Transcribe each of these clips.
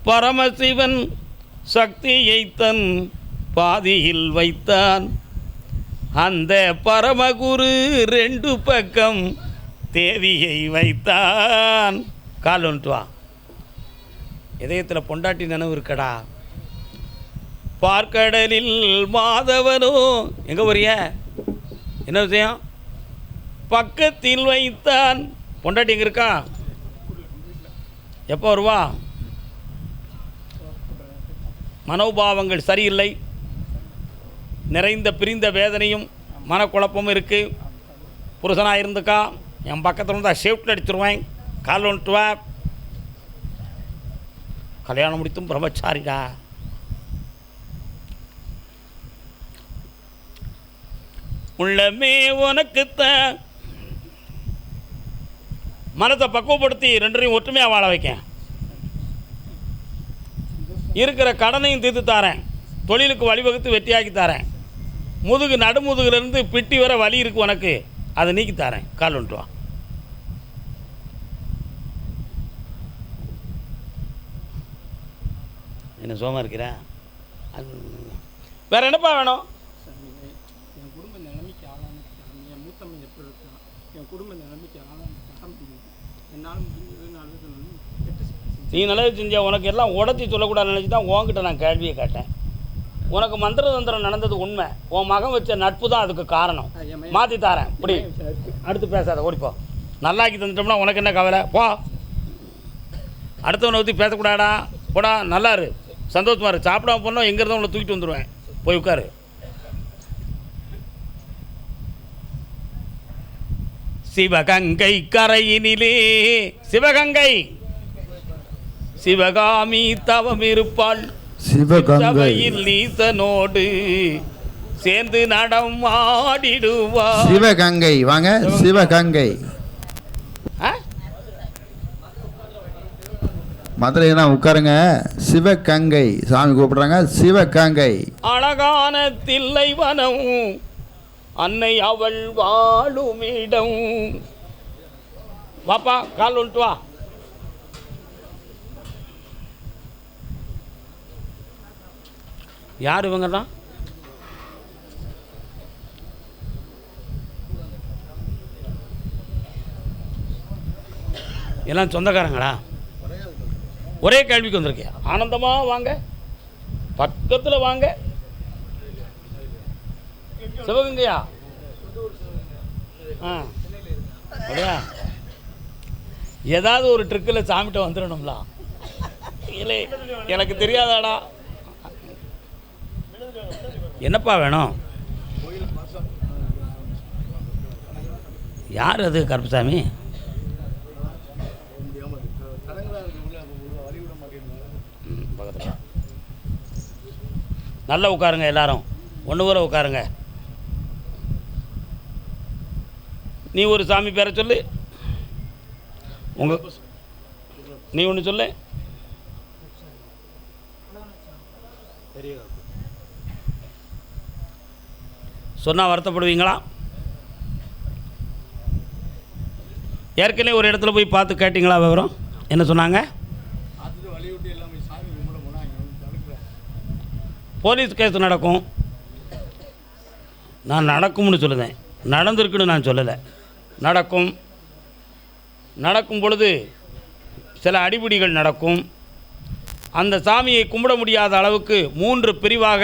பரமசிவன் சக்தியை தன் பாதியில் வைத்தான். அந்த பரமகுரு 2 பக்கம் தேவியை வைத்தான். கால் வந்துட்டு வா. இதயத்தில் பொண்டாட்டி நினைவு இருக்கடா. பார்க்கடலில் மாதவனோ எங்கே வரிய என்ன விஷயம்? பக்கத்தில் வைத்தான். பொண்டாட்டி எங்கே இருக்கா? எப்போ வருவா? மனோபாவங்கள் சரியில்லை, நிறைந்த பிரிந்த வேதனையும் மனக்குழப்பமும் இருக்குது. புருஷனாக இருந்துக்கா, என் பக்கத்தில் இருந்தால் ஷேஃப்டில் அடிச்சிருவேன். கால் வந்துட்டு வா. கல்யாணம் முடித்தும் பிரம்மச்சாரிடா. உள்ளமே உனக்குத்தான். மனத்தை பக்குவப்படுத்தி 2 ஒற்றுமையாக வாழ வைக்கேன். இருக்கிற கடனையும் தீர்த்து தாரேன். தொழிலுக்கு வழிவகுத்து வெற்றியாக்கி தாரேன். நடுமுதுகிலிருந்து பிட்டி வர வலி இருக்கு உனக்கு, அதை நீக்கி தாரேன். கால் வந்துட்டு வா. என்ன சோமா இருக்கிறா? வேற என்னப்பா வேணும்? என் குடும்ப நிலைமைக்கு என் மூத்தம்மை எப்படி இருக்கான், என் குடும்ப நிலைமைக்கு என்னால் நீ நல்லது செஞ்ச. உனக்கு எல்லாம் உடச்சி சொல்லக்கூடாது நினச்சி தான் உன்கிட்ட நான் கேள்வியை கேட்டேன். உனக்கு மந்திர தந்திரம் நடந்தது உண்மை. உன் மகன் வச்ச நட்பு தான் அதுக்கு காரணம். மாற்றி தாரேன். இப்படி அடுத்து பேசாத, ஓடிப்போ. நல்லாக்கி தந்துட்டோம்னா உனக்கு என்ன கவலை? போ. அடுத்தவனை ஊற்றி பேசக்கூடாடா. போடா. நல்லா இரு, சந்தோஷமா இரு. சாப்பிடாம போனோம் எங்கே இருந்தால் உங்களை தூக்கிட்டு வந்துடுவேன். போய் உட்காரு. சிவகங்கை கரையினிலே சிவகங்கை சிவகாமி தவம் இருப்பாள். சிவகங்கையில் நீசனோடு சேர்ந்து நடம் ஆடிடுவா. சிவகங்கை வாங்க. சிவகங்கை மதுரைனா உட்காருங்க. சிவகங்கை சாமி கூப்பிடுறாங்க. சிவகங்கை அழகான தில்லை வனம், அன்னை அவள் வாழுமிடம். வாப்பா, கால் வந்துட்டு வா. யார் இவங்கதான்? எல்லாம் சொந்தக்காரங்களா? ஒரே கேள்விக்கு வந்திருக்கேன். ஆனந்தமாக வாங்க, பக்கத்தில் வாங்க. சிவகங்கையா? அப்படியா? ஏதாவது ஒரு ட்ரிக்கில் சாமிட்ட வந்துடணும்ல. இல்லை எனக்கு தெரியாதாடா. என்னப்பா வேணும்? யார் அது? கருப்பசாமி பக்கத்தில். நல்லா உட்காருங்க, எல்லாரும் ஒன்று கூட உட்காருங்க. நீ ஒரு சாமி பேரை சொல்லு. நீ ஒன்று சொல்லு. சொன்னால் வருத்தப்படுவீங்களா? ஏற்கனவே ஒரு இடத்துல போய் பார்த்து கேட்டிங்களா விவரம்? என்ன சொன்னாங்க? போலீஸ் கேஸ் நடக்கும். நான் நடக்கும்னு சொல்லுதேன், நடந்திருக்குன்னு நான் சொல்லலை. நடக்கும் பொழுது சில அடிபிடிகள் நடக்கும். அந்த சாமியை கும்பிட முடியாத அளவுக்கு 3 பிரிவாக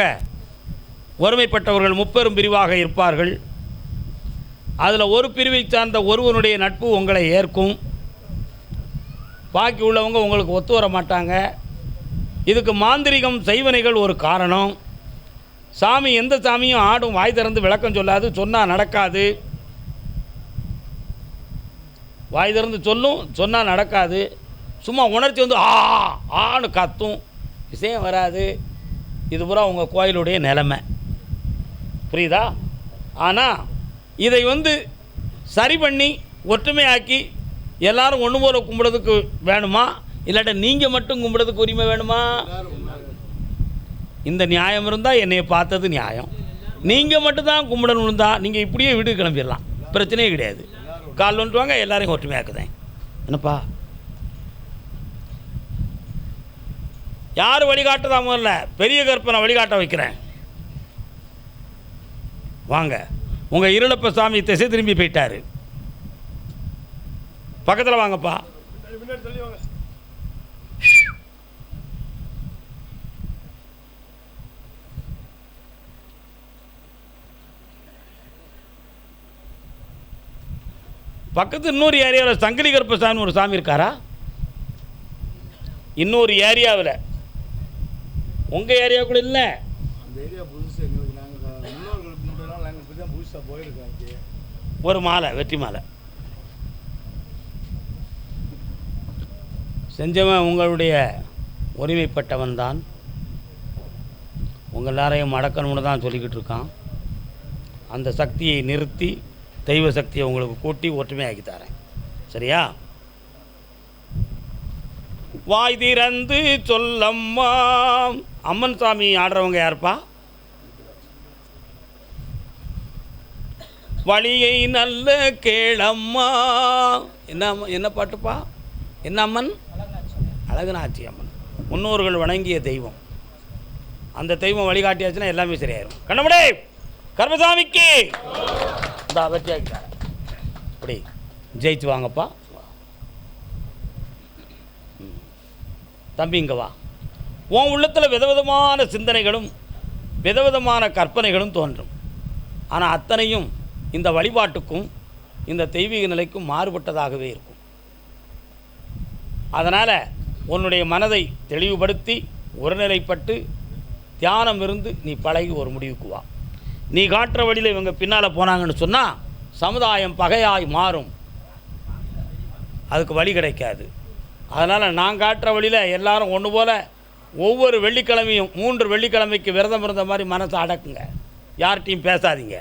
ஒருமைப்பட்டவர்கள் முப்பெரும் பிரிவாக இருப்பார்கள். அதில் ஒரு பிரிவை சார்ந்த ஒருவனுடைய நட்பு உங்களை ஏற்கும். பாக்கி உள்ளவங்க உங்களுக்கு ஒத்து வர மாட்டாங்க. இதுக்கு மாந்திரிகம் செய்வனைகள் ஒரு காரணம். சாமி எந்த சாமியும் ஆடும் வாய் திறந்து விளக்கம் சொல்லாது, சொன்னால் நடக்காது. வாய் திறந்து சொல்லும், சொன்னால் நடக்காது. சும்மா உணர்ச்சி வந்து ஆன்னு கத்தும், விஷயம் வராது. இது பூரா உங்கள் கோயிலுடைய நிலைமை, புரியுதா? ஆனால் இதை சரி பண்ணி ஒற்றுமையாக்கி எல்லாரும் ஒன்று போல கும்பிடுறதுக்கு வேணுமா, இல்லாட்ட நீங்கள் மட்டும் கும்பிடுறதுக்கு உரிமை வேணுமா? இந்த நியாயம் இருந்தால் என்னையை பார்த்தது நியாயம். நீங்கள் மட்டும்தான் கும்பிடணும் தான் நீங்கள் இப்படியே வீடு கிளம்பிடலாம், பிரச்சனையே கிடையாது. கால் வந்துட்டு வாங்க, எல்லாரையும் ஒற்றுமையாக்குதேன். என்னப்பா யார் வழிகாட்டுதா? முதல்ல பெரிய கற்பனை வழிகாட்ட வைக்கிறேன். வாங்க. உங்கள் இருளப்ப சாமி திசை திரும்பி போயிட்டாரு. பக்கத்தில் வாங்கப்பா. பக்கத்து இன்னொரு ஏரியாவில் சங்கிலி கருப்பசாமி ஒரு சாமி இருக்காரா? இன்னொரு ஏரியாவில், உங்கள் ஏரியா கூட இல்லை. ஒரு மாலை, வெற்றி மாலை செஞ்சவன் உங்களுடைய உரிமைப்பட்டவன் தான். உங்கள் எல்லாரையும் அடக்கணும்னு தான் சொல்லிக்கிட்டு இருக்கான். அந்த சக்தியை நிறுத்தி தெய்வ சக்தியை உங்களுக்கு கூட்டி ஒற்றுமையாக்கி தரேன். சரியா? வாய் திறந்து சொல்லம்மா. அம்மன் சாமி ஆடுறவங்க யாருப்பா? வழியை நல்ல கேளம்மா. என்ன பாட்டுப்பா? என்ன அம்மன்? அழகுநாச்சி அம்மன். முன்னோர்கள் வணங்கிய தெய்வம். அந்த தெய்வம் வழிகாட்டியாச்சுன்னா எல்லாமே சரியாயிரும். கண்ணமுடே கர்மசாமிக்கு இந்த வெற்றியாக்கிட்டார். அப்படி ஜெயிச்சு வாங்கப்பா. தம்பி இங்கே வா. உன் உள்ளத்தில் விதவிதமான சிந்தனைகளும் விதவிதமான கற்பனைகளும் தோன்றும். ஆனால் அத்தனையும் இந்த வழிபாட்டுக்கும் இந்த தெய்வீக நிலைக்கும் மாறுபட்டதாகவே இருக்கும். அதனால் உன்னுடைய மனதை தெளிவுபடுத்தி ஒருநிலைப்பட்டு தியானம் இருந்து நீ பழகி ஒரு முடிவுக்கு வா. நீ காட்டுற வழியில் இவங்க பின்னால் போனாங்கன்னு சொன்னால் சமுதாயம் பகையாய் மாறும். அதுக்கு வழி கிடைக்காது. அதனால் நான் காட்டுற வழியில் எல்லாரும் ஒன்று போல் ஒவ்வொரு வெள்ளிக்கிழமையும் 3 வெள்ளிக்கிழமைக்கு விரதம் இருந்த மாதிரி மனசை அடக்குங்க. யார்கிட்டையும் பேசாதீங்க.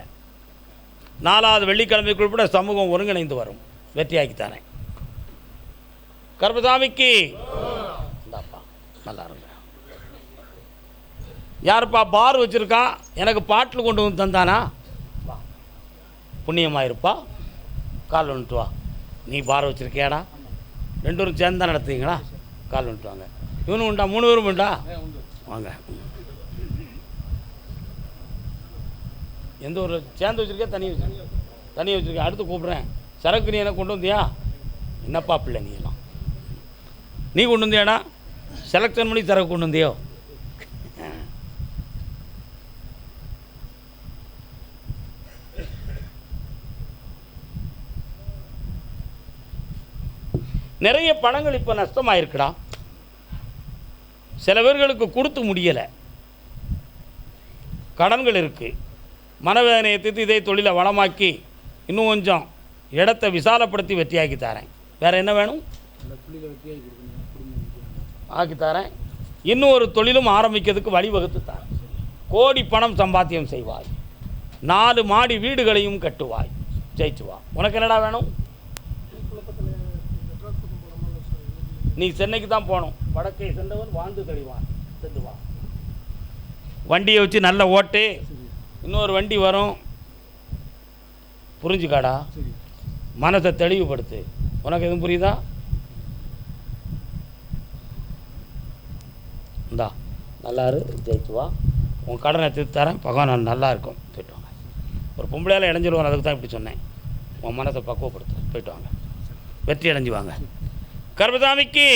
4வது வெள்ளிக்கிழமைக்குள் கூட சமூகம் ஒருங்கிணைந்து வரும். வெற்றியாக்கித்தானே. கர்மசாமிக்கு இந்தாப்பா, நல்லா இருங்க. யாருப்பா பார் வச்சுருக்கா? எனக்கு பாட்டில் கொண்டு வந்து தந்தானா? புண்ணியமாக இருப்பா. கால் வந்துட்டு வா. நீ பார் வச்சுருக்கியாடா? 2 பேரும் சேர்ந்து தான் நடத்துவீங்களா? கால் வந்துட்டு வாங்க. இவனு உண்டா? 3 பேரும் உண்டா? வாங்க. எந்த ஒரு சேர்ந்து வச்சுருக்கே? தனியாக வச்சுருக்கேன். அடுத்து கூப்பிட்றேன். சரக்கு நீ எனக்கு கொண்டு வந்தியா? என்னப்பா பிள்ளை நீ எல்லாம்? நீ கொண்டு வந்தியாடா? செலக்ஷன் பண்ணி சரக்கு கொண்டு வந்தியோ? நிறைய பணங்கள் இப்போ நஷ்டமாயிருக்குடா. சில பேர்களுக்கு கொடுத்து முடியலை. கடன்கள் இருக்குது. மனவேதனையை தீர்த்து இதே தொழிலை வளமாக்கி இன்னும் கொஞ்சம் இடத்தை விசாலப்படுத்தி வெற்றியாக்கி தரேன். வேறு என்ன வேணும்? ஆக்கி தரேன். இன்னும் ஒரு தொழிலும் ஆரம்பிக்கிறதுக்கு வழிவகுத்து தரேன். கோடி பணம் சம்பாத்தியம் செய்வாய். 4 மாடி வீடுகளையும் கட்டுவாய். ஜெயிச்சு வா. உனக்கு என்னடா வேணும்? நீ சென்னைக்கு தான் போகணும். வடக்கை சென்றவன் வாழ்ந்து தெளிவான். சென்று வா. வண்டியை வச்சு நல்ல ஓட்டு. இன்னொரு வண்டி வரும். புரிஞ்சுக்காடா. மனசை தெளிவுபடுத்து. உனக்கு எதுவும் புரியுதா? இந்தா நல்லா இரு. ஜெயிச்சு வா. உன் கடனை திருத்தி தரேன். பகவான் நல்லா இருக்கும். போய்ட்டு வாங்க. ஒரு பொம்பளையால் இடைஞ்சிருவாங்க. அதுக்கு தான் இப்படி சொன்னேன். உன் மனசை பக்குவப்படுத்து. போய்ட்டு வாங்க. வெற்றி அடைஞ்சு வாங்க. கர்மசாமிக்கு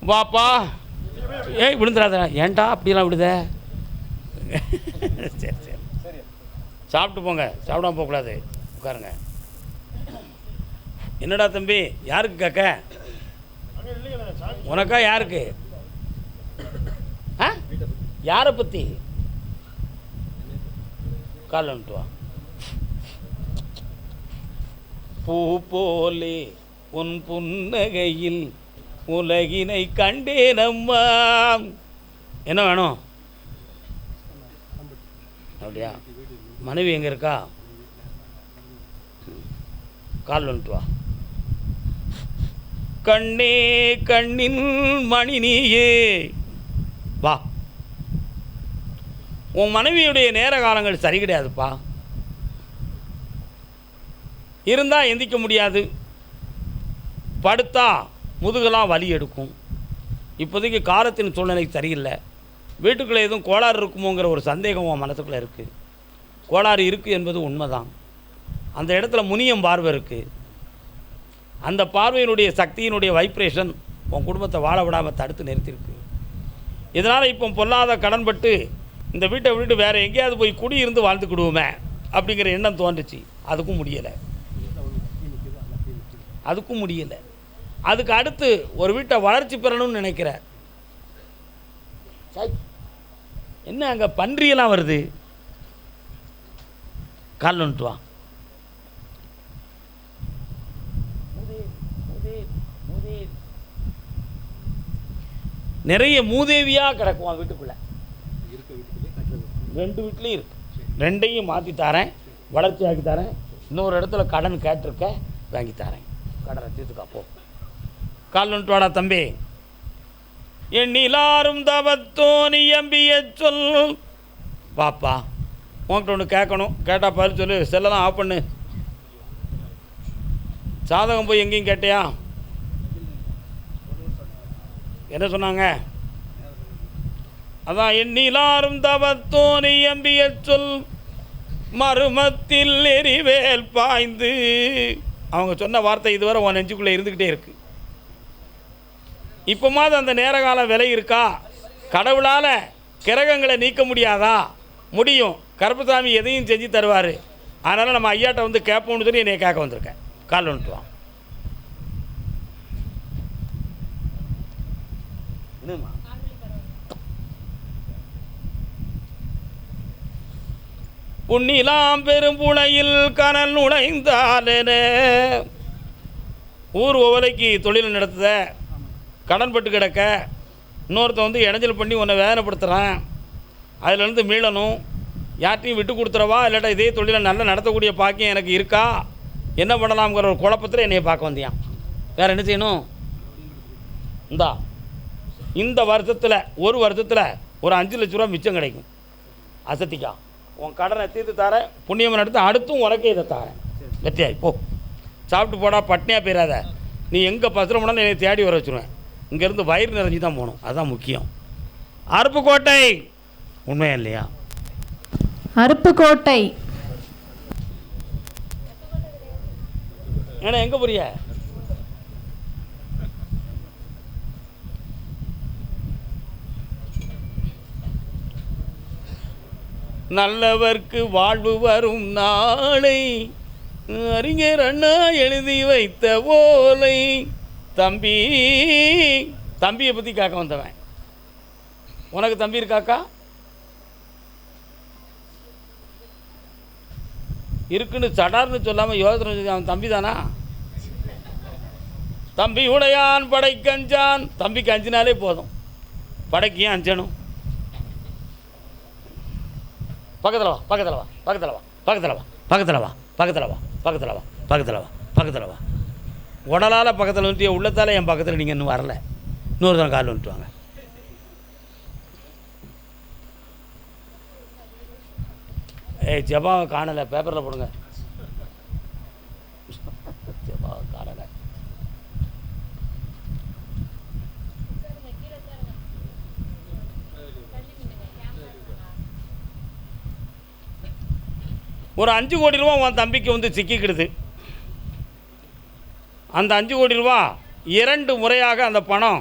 வாப்பா. ஏய் விழுந்துடாத. ஏன்டா அப்படிலாம் விடுத? சரி சரி, சாப்பிட்டு போங்க. சாப்பிடாம போகக்கூடாது. உட்காருங்க. என்னடா தம்பி? யாருக்கு கேட்க? உனக்கா? யாருக்கு? ஆ, யாரை பற்றி? கால் வந்துட்டு வா. பூ போலே உன் புன்னகையில் உலகினை கண்டேனம்மா. என்ன வேணும்? அப்படியா? மனைவி எங்கே இருக்கா? கால் வந்துட்டு வா. கண்ணே கண்ணின் மணி நீயே வா. உன் மனைவியுடைய நேர காலங்கள் சரி கிடையாதுப்பா. இருந்தால் எந்திக்க முடியாது. படுத்தா முதுகெல்லாம் வலி எடுக்கும். இப்போதைக்கு காலத்தின் சூழ்நிலை சரியில்லை, வீட்டுக்குள்ளே எதுவும் கோளாறு இருக்குமோங்கிற ஒரு சந்தேகம் உன் மனசுக்குள்ளே இருக்குது. கோளாறு இருக்குது என்பது உண்மைதான். அந்த இடத்துல முனியம் பார்வை இருக்குது. அந்த பார்வையினுடைய சக்தியினுடைய வைப்ரேஷன் உன் குடும்பத்தை வாழ விடாமல் தடுத்து நிறுத்தியிருக்கு. இதனால் இப்போ பொல்லாத கடன்பட்டு இந்த வீட்டை விட்டு வேறு எங்கேயாவது போய் குடியிருந்து வாழ்ந்துக்கிடுவோமே அப்படிங்கிற எண்ணம் தோன்றுச்சு. அதுக்கும் முடியலை. அதுக்கு அடுத்து ஒரு வீட்டை வளர்ச்சி பெறணும்னு நினைக்கிற. என்ன அங்கே பன்றியெல்லாம் வருது? கால் வந்துட்டு வா. நிறைய மூதேவியாக கிடக்குவான் வீட்டுக்குள்ளே. 2 வீட்லேயும் இருக்கு. 2ஐயும் மாற்றி தரேன், வளர்ச்சி ஆக்கி தரேன். இன்னொரு இடத்துல கடன் கேட்டிருக்க, வாங்கி தரேன். கடனை தீர்த்துக்கா போ. கால் வந்துட்டு வாடா தம்பி. எண்ணிலாரும் தவத்தோனி எம்பிய சொல். பாப்பா உன்கிட்ட ஒன்று கேட்கணும், கேட்டால் பாரு சொல்லு. செல்லலாம் ஆஃப் பண்ணு. சாதகம் போய் எங்கேயும் கேட்டியா? என்ன சொன்னாங்க? அதான் எண்ணிலாரும் தவத்தோனி எம்பிய சொல் மருமத்தில் எரிவேல் பாய்ந்து. அவங்க சொன்ன வார்த்தை இதுவரை உன் நெஞ்சுக்குள்ளே இருந்துக்கிட்டே இருக்கு. இப்போமாவது அந்த நேர காலம் விலை இருக்கா? கடவுளால் கிரகங்களை நீக்க முடியாதா? முடியும். கருப்பசாமி எதையும் செஞ்சு தருவார். அதனால் நம்ம ஐயாட்ட வந்து கேட்போம்னு சொல்லி என்னை கேட்க வந்திருக்கேன். கால் வந்துட்டுவான். என்னம்மா புண்ணிலாம் பெரும்புளையில் கனல் நுழைந்தாலே. ஊர் ஓவலைக்கு தொழில் நடத்துத, கடன்பட்டு கிடக்க, இன்னொருத்த வந்து இடைஞ்சல் பண்ணி உன்னை வேதனைப்படுத்துகிறான். அதிலேருந்து மீளணும். யார்ட்டையும் விட்டு கொடுத்துறவா, இல்லாட்டா இதே தொழிலை நல்லா நடத்தக்கூடிய பாக்கியம் எனக்கு இருக்கா, என்ன பண்ணலாம்ங்கிற ஒரு குழப்பத்தில் என்னையை பார்க்க வந்தியான். வேறு என்ன செய்யணும்? இந்த வருஷத்தில் ஒரு வருஷத்தில் ஒரு 5 லட்ச ரூபா மிச்சம் கிடைக்கும். அசத்திக்கா உன் கடனை தீர்த்து தரேன், புண்ணியம் நடத்த அடுத்தும் உனக்கே இதை தரேன். வெற்றியாய் போ, சாப்பிட்டு போடா, பட்னியாக போயிடாத. நீ எங்கே பசுற போனாலும் என்னை தேடி வர வச்சுருவேன். இங்கேருந்து வயிறு நிறைஞ்சி தான் போகணும், அதுதான் முக்கியம். அருப்புக்கோட்டை உண்மையா இல்லையா? அருப்புக்கோட்டை. ஏன்னா எங்கே புரிய? நல்லவர்க்கு வாழ்வு வரும் நாளை அறிஞர் அண்ணா எழுதி வைத்த ஓலை. தம்பியை பற்றி கேட்க வந்தவன். உனக்கு தம்பி இருக்காக்கா? இருக்குன்னு சடார்னு சொல்லாமல் யோசனை. அவன் தம்பி தானா? தம்பி உடையான் படைக்கு அஞ்சான். தம்பிக்கு அஞ்சினாலே போதும், படைக்கு ஏன் அஞ்சணும்? பக்கத்தில் வா, பக்கத்தில் வா, பக்கத்தில் வா, பக்கத்தில் வா, பக்கத்தில் வா, பக்கத்தில் வா, பக்கத்தில் வா, பக்கத்தில் வா, பக்கத்தில் வா. உடலால் பக்கத்தில் வந்துட்டு உள்ளத்தால் என் பக்கத்தில் நீங்கள் இன்னும் வரல. இன்னொரு தான் கால் வந்துட்டு வாங்க. ஏய் ஜபாவை காணலை, பேப்பரில் போடுங்க. ஜபாவை காணலை. ஒரு 5 கோடி ரூபா உன் தம்பிக்கு வந்து சிக்கிக்கிடுது. அந்த 5 கோடி ரூபா 2 முறையாக அந்த பணம்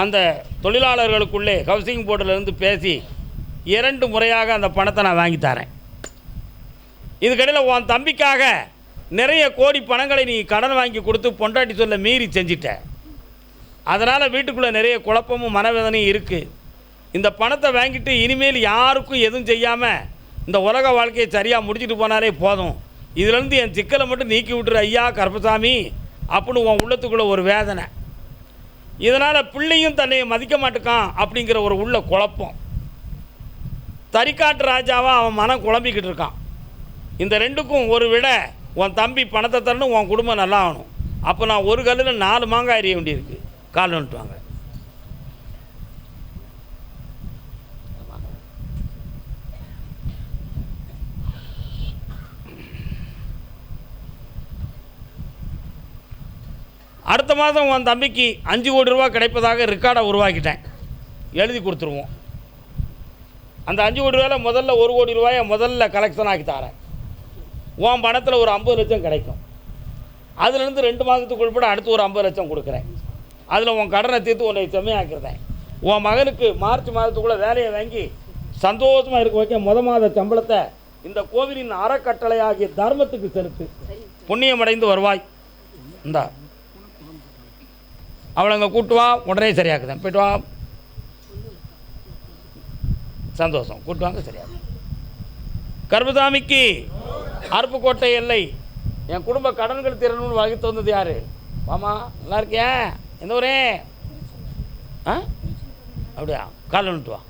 அந்த தொழிலாளர்களுக்குள்ளே ஹவுசிங் போர்டிலேருந்து பேசி 2 முறையாக அந்த பணத்தை நான் வாங்கி தரேன். இதுக்கடையில் உன் தம்பிக்காக நிறைய கோடி பணங்களை நீ கடன் வாங்கி கொடுத்து பொண்டாட்டி சொல்ல மீறி செஞ்சிட்ட. அதனால் வீட்டுக்குள்ளே நிறைய குழப்பமும் மனவேதனையும் இருக்குது. இந்த பணத்தை வாங்கிட்டு இனிமேல் யாருக்கும் எதுவும் செய்யாமல் இந்த உலக வாழ்க்கையை சரியாக முடிச்சுட்டு போனாலே போதும். இதிலேருந்து என் சிக்கலை மட்டும் நீக்கி விட்டுரு ஐயா கருப்பசாமி அப்படின்னு உன் உள்ளத்துக்குள்ளே ஒரு வேதனை. இதனால் பிள்ளையும் தன்னை மதிக்க மாட்டுக்கான் அப்படிங்கிற ஒரு உள்ள குழப்பம். தறிக்காட்டு ராஜாவாக அவன் மனம் குழம்பிக்கிட்டு இருக்கான். இந்த 2க்கும் ஒரு விட உன் தம்பி பணத்தை தரணும், உன் குடும்பம் நல்லா ஆகணும். அப்போ நான் ஒரு கல்லில் 4 மாங்காய் எறிய வேண்டியிருக்கு. கால் வந்துட்டு வாங்க. அடுத்த மாதம் உன் தம்பிக்கு 5 கோடி ரூபா கிடைப்பதாக ரெக்கார்டை உருவாக்கிட்டேன், எழுதி கொடுத்துருவோம். அந்த 5 கோடி ரூபாயில் முதல்ல 1 கோடி ரூபாயை முதல்ல கலெக்ஷன் ஆக்கி தரேன். உன் பணத்தில் ஒரு 50 லட்சம் கிடைக்கும். அதுலேருந்து 2 மாதத்துக்கு உட்பட அடுத்து ஒரு 50 லட்சம் கொடுக்குறேன். அதில் உன் கடனை தீர்த்து உன்னை செம்மையாக்கிறேன். உன் மகனுக்கு மார்ச் மாதத்துக்குள்ளே வேலையை வாங்கி சந்தோஷமாக இருக்க வைக்க மாத சம்பளத்தை இந்த கோவிலின் அறக்கட்டளையாகிய தர்மத்துக்கு செலுத்து, புண்ணியமடைந்து வருவாய். இந்தா அவளை அங்கே கூட்டு வா, உடனே சரியாக்குதேன். போய்ட்டு வா, சந்தோஷம், கூட்டு வாங்க, சரியாகும். கருப்பசாமிக்கு அருப்புக்கோட்டை எல்லை என் குடும்ப கடன்கள் திறனும் வகித்து வந்தது யார்? வாமா, நல்லா இருக்கியா? எந்த ஊரே? ஆ அப்படியா? கால் வந்துட்டு வா.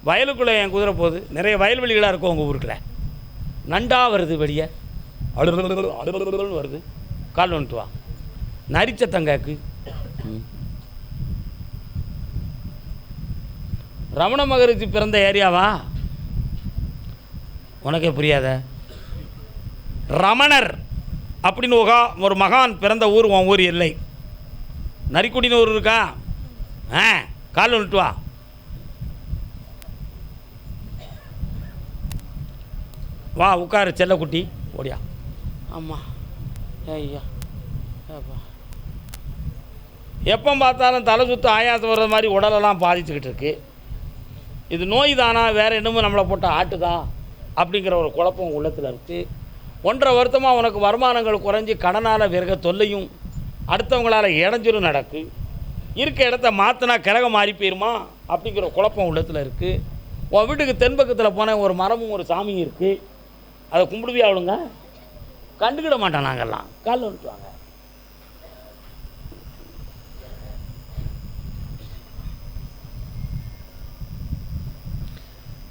வயலுக்குள்ளே என் குதிரை போகுது. நிறைய வயல்வெளிகளாக இருக்கும் உங்கள் ஊருக்குள்ள. நண்டா வருது வெளியே, அழுன்னு வருது. கால் வந்துட்டு வா. நரிச்ச தங்காக்கு ரமண மகரிஷி பிறந்த ஏரியாவா? உனக்கே புரியாத? ரமணர் அப்படின்னு ஒரு மகான் பிறந்த ஊர் உன் ஊர் எல்லை. நரிக்குடின்னு ஊர் இருக்கா? ஆ, கால் வந்துட்டு வா. வா உட்காரு செல்லக்குட்டி, ஓடியா. ஆமாம், ஐயா எப்போ பார்த்தாலும் தலை சுற்று ஆயாசம் வர்றது மாதிரி உடலெல்லாம் பாதிச்சுக்கிட்டு இருக்கு. இது நோய் தானா, வேறு என்னமோ நம்மளை போட்ட ஆட்டுதா அப்படிங்கிற ஒரு குழப்பம் உள்ளத்தில் இருக்குது. 1.5 வருஷமாக உனக்கு வருமானங்கள் குறைஞ்சி கடனால் விறக தொல்லையும் அடுத்தவங்களால் இடைஞ்சலும் நடக்கு. இருக்க இடத்த மாற்றினா கிழக மாறி போயிருமா அப்படிங்கிற குழப்பம் உள்ளத்தில் இருக்குது. உன் வீட்டுக்கு தென்பக்கத்தில் போன ஒரு மரமும் ஒரு சாமியும் இருக்குது. அதை கும்பிடுவியா? அவளுங்க கண்டுக்கிட மாட்டோம் நாங்கள்லாம். காலில் வந்துட்டு வாங்க.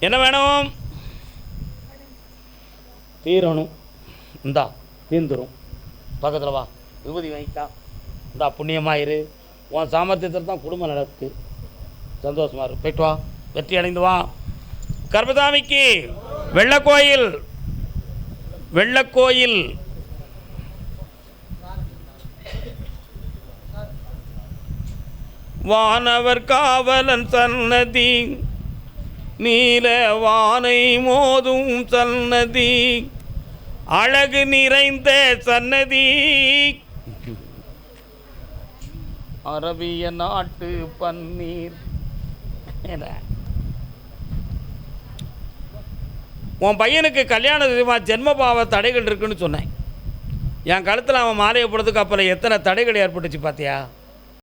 என்ன வேணும்? தீரணும். இந்தா தீர்ந்துடும். பக்கத்தில் வா, விபூதி வாங்கிக்கா. இந்தா புண்ணியமாயிரு. உன் சாமர்த்தியத்தில் தான் குடும்பம் நடக்கு. சந்தோஷமா இரு. போய்ட்டு வா, வெற்றி அடைந்து வா. கருப்பசாமிக்கு வெள்ளக்கோயில் வானவர் காவலன் சன்னதி, நீல வானை மோதும் சன்னதி, அழகு நிறைந்த சன்னதி, அரபிய நாட்டு பன்னீர். உன் பையனுக்கு கல்யாண ஜென்மபாவ தடைகள் இருக்குன்னு சொன்னேன். என் கழுத்தில் அவன் மாலையை போடுறதுக்கு அப்புறம் எத்தனை தடைகள் ஏற்பட்டுச்சு பார்த்தியா?